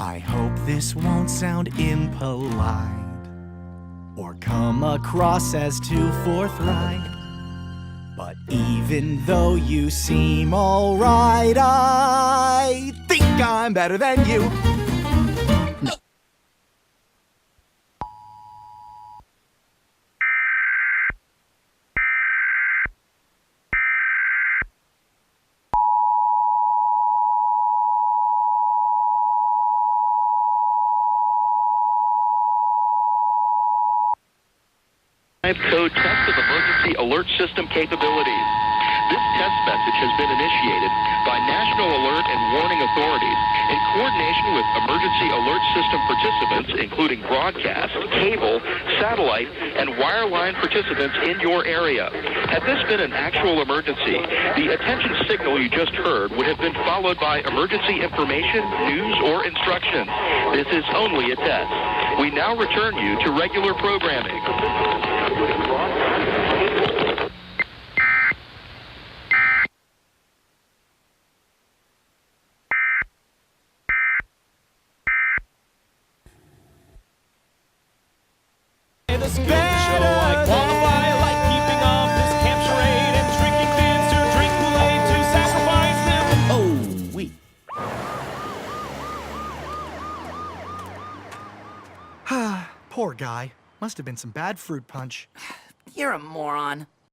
I hope this won't sound impolite or come across as too forthright. But even though you seem alright, I think I'm better than you. Code test of emergency alert system capabilities. This test message has been initiated by National Alert and Warning Authorities in coordination with emergency alert system participants, including broadcast, cable, satellite, and wireline participants in your area. Had this been an actual emergency, the attention signal you just heard would have been followed by emergency information, news, or instructions. This is only a test. We now return you to regular programming. The skill to show I qualify, I like keeping off this camp charade and drinking fins to drink Kool-Aid to sacrifice them. Oh, wait. Poor guy. Must have been some bad fruit punch. You're a moron.